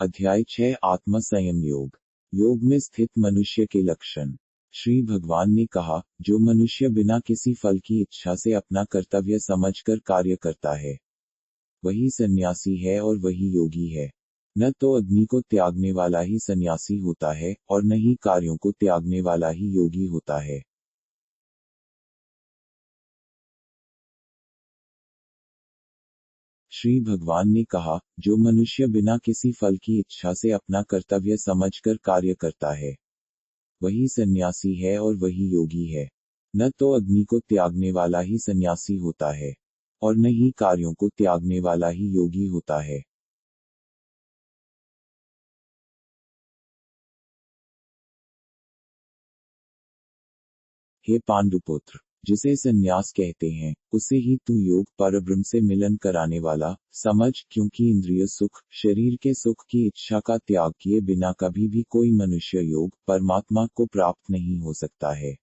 अध्याय 6 आत्म संयम योग। योग में स्थित मनुष्य के लक्षण। श्री भगवान ने कहा, जो मनुष्य बिना किसी फल की इच्छा से अपना कर्तव्य समझकर कार्य करता है, वही सन्यासी है और वही योगी है। न तो अग्नि को त्यागने वाला ही सन्यासी होता है और न ही कार्यों को त्यागने वाला ही योगी होता है। श्री भगवान ने कहा, जो मनुष्य बिना किसी फल की इच्छा से अपना कर्तव्य समझकर कार्य करता है, वही सन्यासी है और वही योगी है। न तो अग्नि को त्यागने वाला ही सन्यासी होता है और न ही कार्यों को त्यागने वाला ही योगी होता है। हे पांडुपुत्र, जिसे सन्यास कहते हैं, उसे ही तू योग परब्रह्म से मिलन कराने वाला समझ, क्योंकि इंद्रिय सुख, शरीर के सुख की इच्छा का त्याग किए बिना कभी भी कोई मनुष्य योग परमात्मा को प्राप्त नहीं हो सकता है।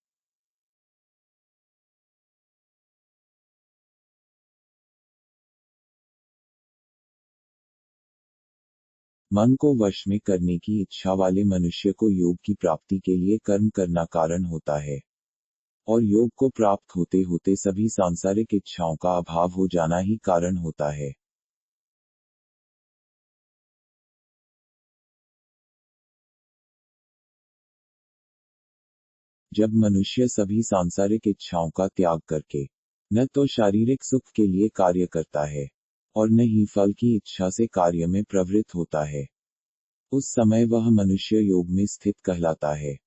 मन को वश में करने की इच्छा वाले मनुष्य को योग की प्राप्ति के लिए कर्म करना कारण होता है, और योग को प्राप्त होते होते सभी सांसारिक इच्छाओं का अभाव हो जाना ही कारण होता है। जब मनुष्य सभी सांसारिक इच्छाओं का त्याग करके न तो शारीरिक सुख के लिए कार्य करता है और न ही फल की इच्छा से कार्य में प्रवृत्त होता है, उस समय वह मनुष्य योग में स्थित कहलाता है।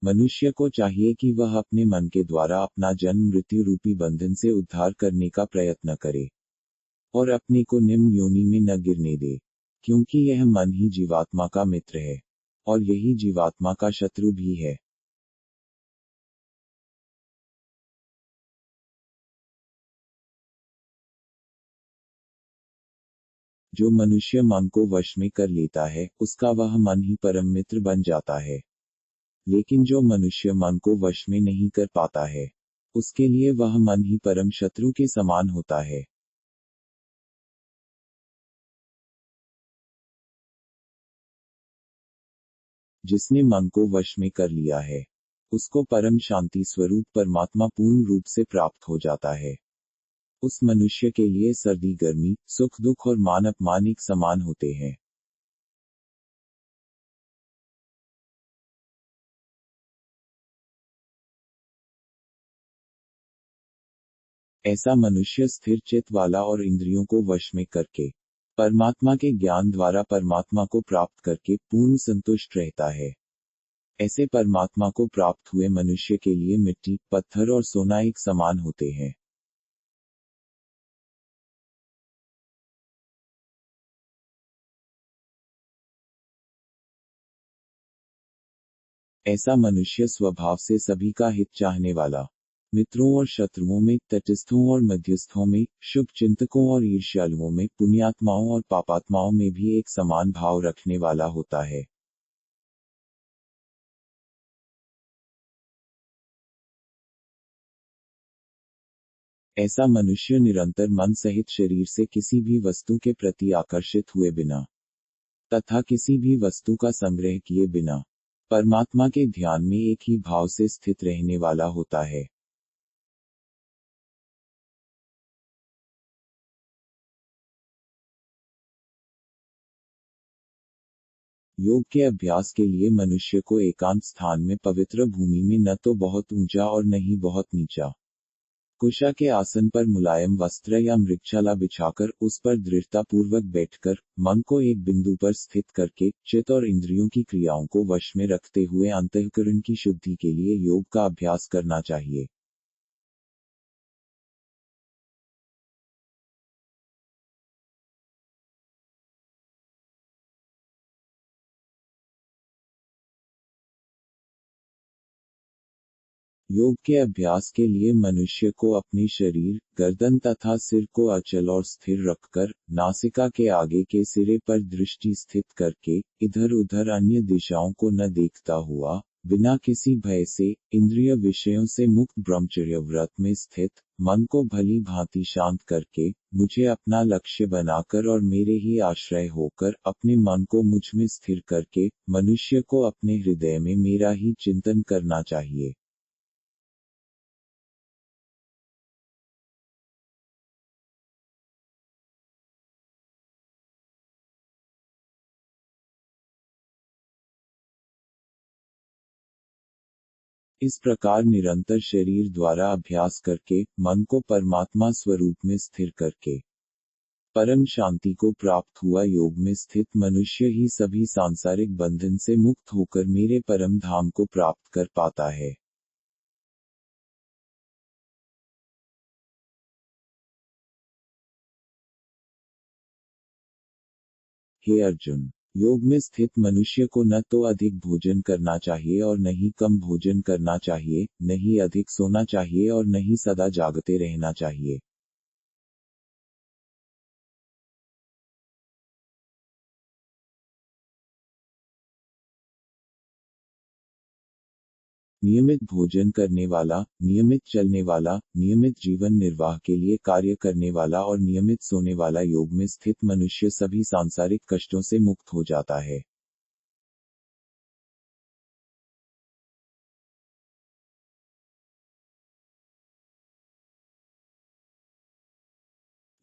मनुष्य को चाहिए कि वह अपने मन के द्वारा अपना जन्म मृत्यु रूपी बंधन से उद्धार करने का प्रयत्न करे और अपने को निम्न योनि में न गिरने दे, क्योंकि यह मन ही जीवात्मा का मित्र है और यही जीवात्मा का शत्रु भी है। जो मनुष्य मन को वश में कर लेता है, उसका वह मन ही परम मित्र बन जाता है। लेकिन जो मनुष्य मन को वश में नहीं कर पाता है, उसके लिए वह मन ही परम शत्रु के समान होता है। जिसने मन को वश में कर लिया है, उसको परम शांति स्वरूप परमात्मा पूर्ण रूप से प्राप्त हो जाता है। उस मनुष्य के लिए सर्दी गर्मी, सुख दुख और मान अपमान एक समान होते हैं। ऐसा मनुष्य स्थिर चित्त वाला और इंद्रियों को वश में करके परमात्मा के ज्ञान द्वारा परमात्मा को प्राप्त करके पूर्ण संतुष्ट रहता है। ऐसे परमात्मा को प्राप्त हुए मनुष्य के लिए मिट्टी, पत्थर और सोना एक समान होते हैं। ऐसा मनुष्य स्वभाव से सभी का हित चाहने वाला, मित्रों और शत्रुओं में, तटस्थों और मध्यस्थों में, शुभ चिंतकों और ईर्ष्यालुओं में, पुण्यात्माओं और पापात्माओं में भी एक समान भाव रखने वाला होता है। ऐसा मनुष्य निरंतर मन सहित शरीर से किसी भी वस्तु के प्रति आकर्षित हुए बिना तथा किसी भी वस्तु का संग्रह किए बिना परमात्मा के ध्यान में एक ही भाव से स्थित रहने वाला होता है। योग के अभ्यास के लिए मनुष्य को एकांत स्थान में पवित्र भूमि में न तो बहुत ऊंचा और न ही बहुत नीचा कुशा के आसन पर मुलायम वस्त्र या मृगशाला बिछाकर उस पर दृढ़ता पूर्वक बैठकर मन को एक बिंदु पर स्थित करके चित्त और इंद्रियों की क्रियाओं को वश में रखते हुए अंतःकरण की शुद्धि के लिए योग का अभ्यास करना चाहिए। योग के अभ्यास के लिए मनुष्य को अपने शरीर, गर्दन तथा सिर को अचल और स्थिर रखकर नासिका के आगे के सिरे पर दृष्टि स्थित करके इधर उधर अन्य दिशाओं को न देखता हुआ बिना किसी भय से, इंद्रिय विषयों से मुक्त ब्रह्मचर्य व्रत में स्थित, मन को भली भांति शांत करके, मुझे अपना लक्ष्य बनाकर और मेरे ही आश्रय होकर अपने मन को मुझ में स्थिर करके, मनुष्य को अपने हृदय में मेरा ही चिंतन करना चाहिए। इस प्रकार निरंतर शरीर द्वारा अभ्यास करके, मन को परमात्मा स्वरूप में स्थिर करके, परम शांति को प्राप्त हुआ योग में स्थित मनुष्य ही सभी सांसारिक बंधन से मुक्त होकर मेरे परम धाम को प्राप्त कर पाता है। हे अर्जुन, योग में स्थित मनुष्य को न तो अधिक भोजन करना चाहिए और न ही कम भोजन करना चाहिए, न ही अधिक सोना चाहिए और न ही सदा जागते रहना चाहिए। नियमित भोजन करने वाला, नियमित चलने वाला, नियमित जीवन निर्वाह के लिए कार्य करने वाला और नियमित सोने वाला योग में स्थित मनुष्य सभी सांसारिक कष्टों से मुक्त हो जाता है।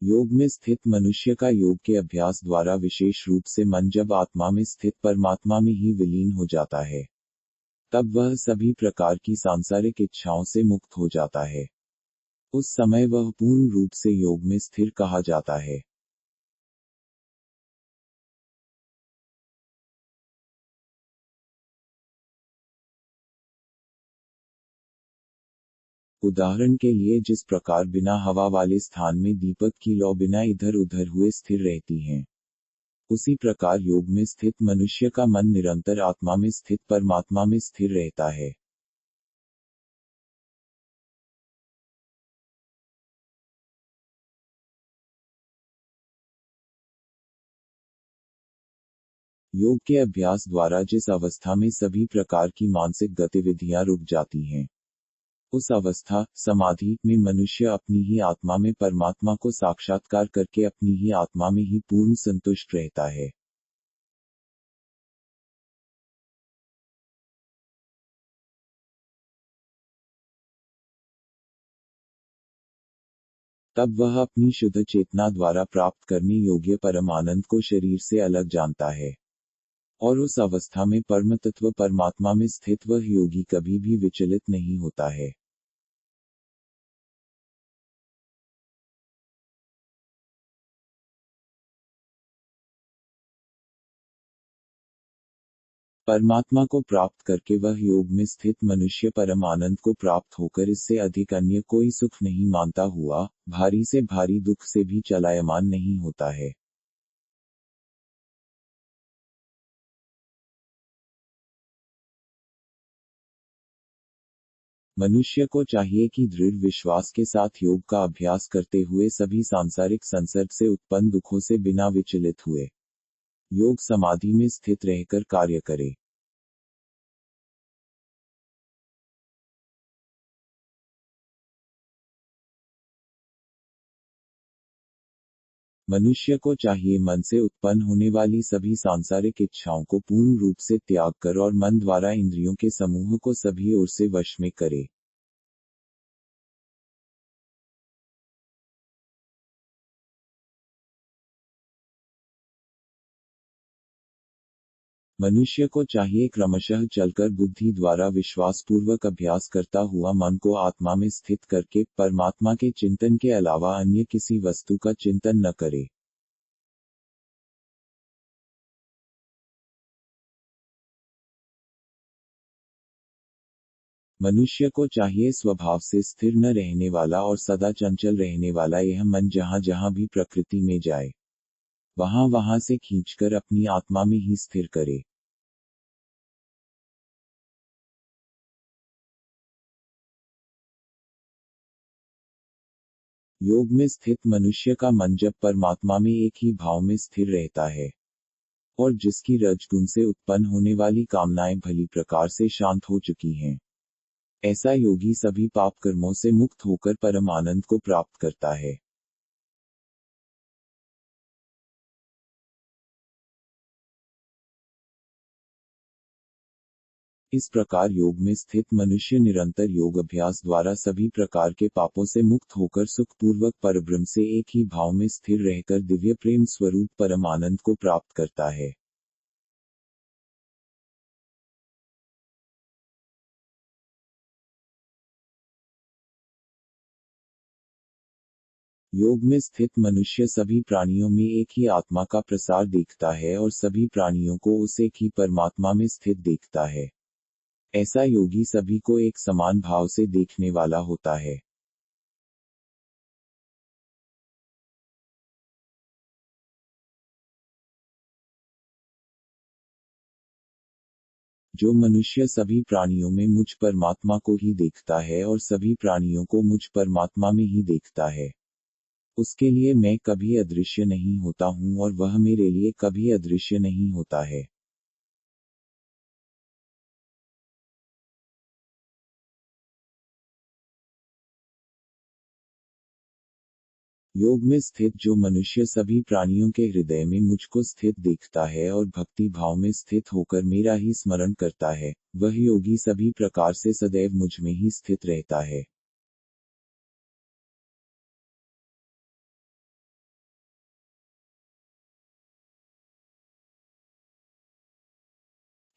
योग में स्थित मनुष्य का योग के अभ्यास द्वारा विशेष रूप से मन जब आत्मा में स्थित परमात्मा में ही विलीन हो जाता है, तब वह सभी प्रकार की सांसारिक इच्छाओं से मुक्त हो जाता है। उस समय वह पूर्ण रूप से योग में स्थिर कहा जाता है। उदाहरण के लिए जिस प्रकार बिना हवा वाले स्थान में दीपक की लौ बिना इधर उधर हुए स्थिर रहती हैं, उसी प्रकार योग में स्थित मनुष्य का मन निरंतर आत्मा में स्थित परमात्मा में स्थिर रहता है। योग के अभ्यास द्वारा जिस अवस्था में सभी प्रकार की मानसिक गतिविधियां रुक जाती हैं, उस अवस्था समाधि में मनुष्य अपनी ही आत्मा में परमात्मा को साक्षात्कार करके अपनी ही आत्मा में ही पूर्ण संतुष्ट रहता है। तब वह अपनी शुद्ध चेतना द्वारा प्राप्त करने योग्य परम आनंद को शरीर से अलग जानता है, और उस अवस्था में परम तत्व परमात्मा में स्थित वह योगी कभी भी विचलित नहीं होता है। परमात्मा को प्राप्त करके वह योग में स्थित मनुष्य परम आनंद को प्राप्त होकर इससे अधिक अन्य कोई सुख नहीं मानता हुआ, भारी से भारी दुख से भी चलायमान नहीं होता है। मनुष्य को चाहिए कि दृढ़ विश्वास के साथ योग का अभ्यास करते हुए सभी सांसारिक संसर्ग से उत्पन्न दुखों से बिना विचलित हुए योग समाधि में स्थित रहकर कार्य करे। मनुष्य को चाहिए मन से उत्पन्न होने वाली सभी सांसारिक इच्छाओं को पूर्ण रूप से त्याग कर और मन द्वारा इंद्रियों के समूह को सभी ओर से वश में करे। मनुष्य को चाहिए क्रमशः चलकर बुद्धि द्वारा विश्वास पूर्वक अभ्यास करता हुआ मन को आत्मा में स्थित करके परमात्मा के चिंतन के अलावा अन्य किसी वस्तु का चिंतन न करे। मनुष्य को चाहिए स्वभाव से स्थिर न रहने वाला और सदा चंचल रहने वाला यह मन जहां जहां भी प्रकृति में जाए, वहां वहां से खींचकर अपनी आत्मा में ही स्थिर करे। योग में स्थित मनुष्य का मन जब परमात्मा में एक ही भाव में स्थिर रहता है, और जिसकी रजगुण से उत्पन्न होने वाली कामनाएं भली प्रकार से शांत हो चुकी हैं। ऐसा योगी सभी पाप कर्मों से मुक्त होकर परम आनंद को प्राप्त करता है। इस प्रकार योग में स्थित मनुष्य निरंतर योग अभ्यास द्वारा सभी प्रकार के पापों से मुक्त होकर सुखपूर्वक परब्रह्म से एक ही भाव में स्थिर रहकर दिव्य प्रेम स्वरूप परम आनंद को प्राप्त करता है। योग में स्थित मनुष्य सभी प्राणियों में एक ही आत्मा का प्रसार देखता है और सभी प्राणियों को उस एक ही परमात्मा में स्थित देखता है। ऐसा योगी सभी को एक समान भाव से देखने वाला होता है। जो मनुष्य सभी प्राणियों में मुझ परमात्मा को ही देखता है और सभी प्राणियों को मुझ परमात्मा में ही देखता है, उसके लिए मैं कभी अदृश्य नहीं होता हूँ और वह मेरे लिए कभी अदृश्य नहीं होता है। योग में स्थित जो मनुष्य सभी प्राणियों के हृदय में मुझको स्थित देखता है और भक्ति भाव में स्थित होकर मेरा ही स्मरण करता है, वह योगी सभी प्रकार से सदैव मुझ में ही स्थित रहता है।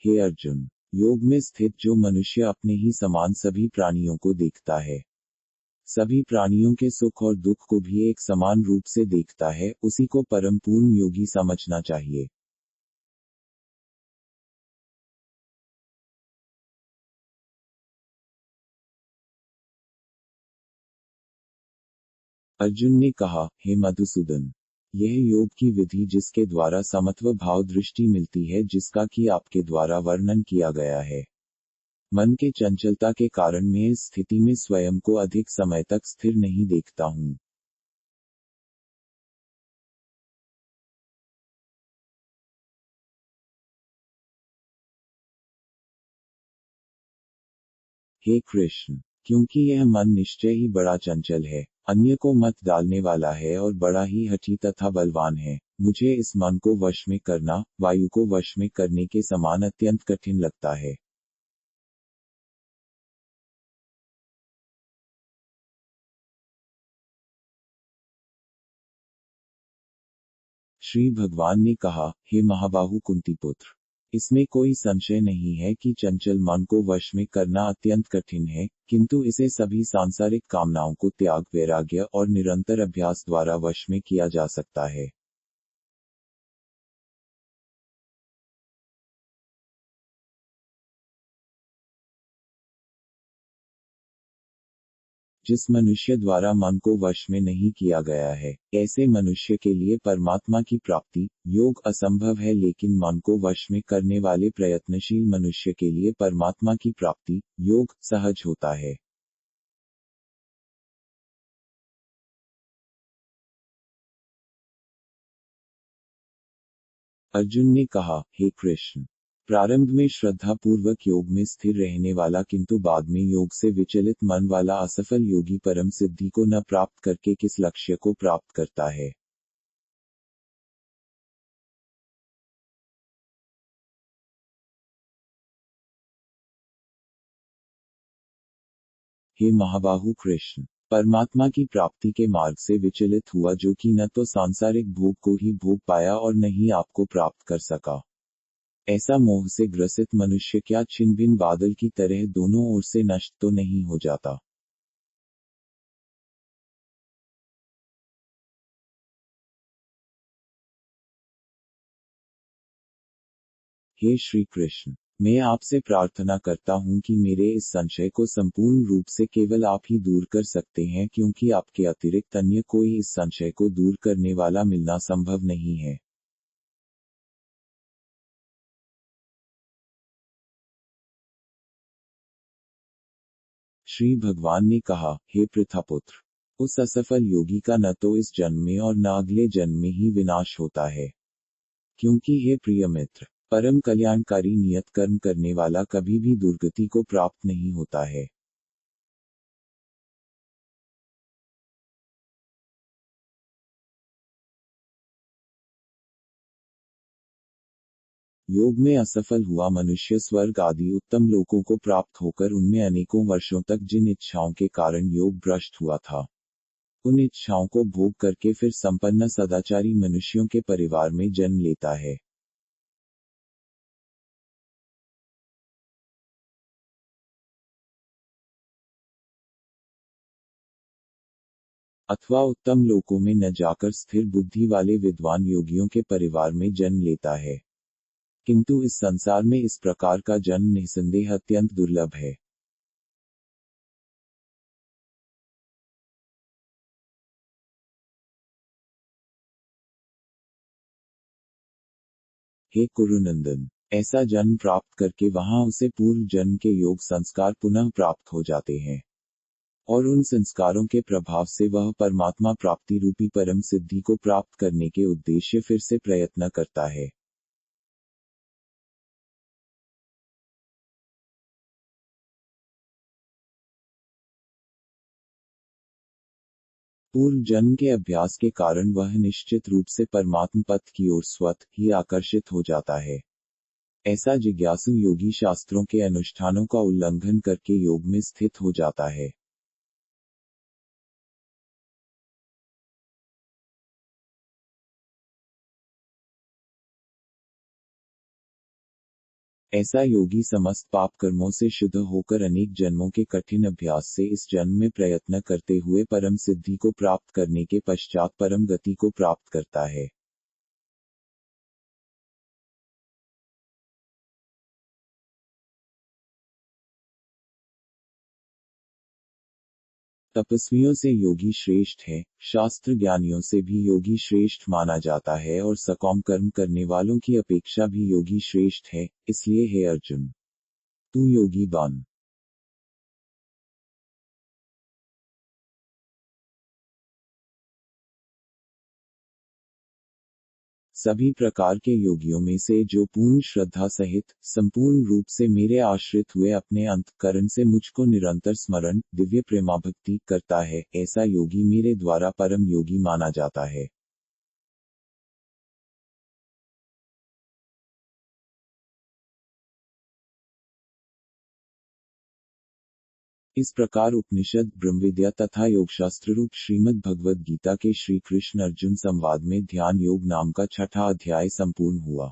हे अर्जुन, योग में स्थित जो मनुष्य अपने ही समान सभी प्राणियों को देखता है, सभी प्राणियों के सुख और दुख को भी एक समान रूप से देखता है, उसी को परम पूर्ण योगी समझना चाहिए। अर्जुन ने कहा, हे मधुसूदन, यह योग की विधि जिसके द्वारा समत्व भाव दृष्टि मिलती है, जिसका कि आपके द्वारा वर्णन किया गया है, मन के चंचलता के कारण मैं इस स्थिति में स्वयं को अधिक समय तक स्थिर नहीं देखता हूँ। हे कृष्ण, क्योंकि यह मन निश्चय ही बड़ा चंचल है, अन्य को मत डालने वाला है और बड़ा ही हठी तथा बलवान है, मुझे इस मन को वश में करना वायु को वश में करने के समान अत्यंत कठिन लगता है। श्री भगवान ने कहा, हे महाबाहु कुंती पुत्र, इसमें कोई संशय नहीं है कि चंचल मन को वश में करना अत्यंत कठिन है, किंतु इसे सभी सांसारिक कामनाओं को त्याग वैराग्य और निरंतर अभ्यास द्वारा वश में किया जा सकता है। जिस मनुष्य द्वारा मन को वश में नहीं किया गया है, ऐसे मनुष्य के लिए परमात्मा की प्राप्ति योग असंभव है, लेकिन मन को वश में करने वाले प्रयत्नशील मनुष्य के लिए परमात्मा की प्राप्ति योग सहज होता है। अर्जुन ने कहा, हे कृष्ण, प्रारंभ में श्रद्धा पूर्वक योग में स्थिर रहने वाला किंतु बाद में योग से विचलित मन वाला असफल योगी परम सिद्धि को न प्राप्त करके किस लक्ष्य को प्राप्त करता है। हे महाबाहु कृष्ण, परमात्मा की प्राप्ति के मार्ग से विचलित हुआ जो कि न तो सांसारिक भोग को ही भोग पाया और न ही आपको प्राप्त कर सका, ऐसा मोह से ग्रसित मनुष्य क्या छिन भिन बादल की तरह दोनों ओर से नष्ट तो नहीं हो जाता। हे श्री कृष्ण, मैं आपसे प्रार्थना करता हूँ कि मेरे इस संशय को संपूर्ण रूप से केवल आप ही दूर कर सकते हैं, क्योंकि आपके अतिरिक्त अन्य कोई इस संशय को दूर करने वाला मिलना संभव नहीं है। श्री भगवान ने कहा, हे पृथापुत्र, उस असफल योगी का न तो इस जन्म में और न अगले जन्म में ही विनाश होता है, क्योंकि हे प्रिय मित्र, परम कल्याणकारी नियत कर्म करने वाला कभी भी दुर्गति को प्राप्त नहीं होता है। योग में असफल हुआ मनुष्य स्वर्ग आदि उत्तम लोकों को प्राप्त होकर उनमें अनेकों वर्षों तक जिन इच्छाओं के कारण योग भ्रष्ट हुआ था, उन इच्छाओं को भोग करके फिर संपन्न सदाचारी मनुष्यों के परिवार में जन्म लेता है। अथवा उत्तम लोकों में न जाकर स्थिर बुद्धि वाले विद्वान योगियों के परिवार में जन्म लेता है। किंतु इस संसार में इस प्रकार का जन्म निसंदेह अत्यंत दुर्लभ है। हे कुरुनंदन, ऐसा जन्म प्राप्त करके वहां उसे पूर्व जन्म के योग संस्कार पुनः प्राप्त हो जाते हैं, और उन संस्कारों के प्रभाव से वह परमात्मा प्राप्ति रूपी परम सिद्धि को प्राप्त करने के उद्देश्य फिर से प्रयत्न करता है। पूर्व जन्म के अभ्यास के कारण वह निश्चित रूप से परमात्म पथ की ओर स्वतः ही आकर्षित हो जाता है। ऐसा जिज्ञासु योगी शास्त्रों के अनुष्ठानों का उल्लंघन करके योग में स्थित हो जाता है। ऐसा योगी समस्त पाप कर्मों से शुद्ध होकर अनेक जन्मों के कठिन अभ्यास से इस जन्म में प्रयत्न करते हुए परम सिद्धि को प्राप्त करने के पश्चात परम गति को प्राप्त करता है। तपस्वियों से योगी श्रेष्ठ है, शास्त्र ज्ञानियों से भी योगी श्रेष्ठ माना जाता है, और सकाम कर्म करने वालों की अपेक्षा भी योगी श्रेष्ठ है। इसलिए हे अर्जुन, तू योगी बन। सभी प्रकार के योगियों में से जो पूर्ण श्रद्धा सहित संपूर्ण रूप से मेरे आश्रित हुए अपने अंतःकरण से मुझको निरंतर स्मरण दिव्य प्रेमाभक्ति करता है, ऐसा योगी मेरे द्वारा परम योगी माना जाता है। इस प्रकार उपनिषद, ब्रह्मविद्या तथा योगशास्त्र रूप श्रीमद् भगवद गीता के श्री कृष्ण अर्जुन संवाद में ध्यान योग नाम का छठा अध्याय संपूर्ण हुआ।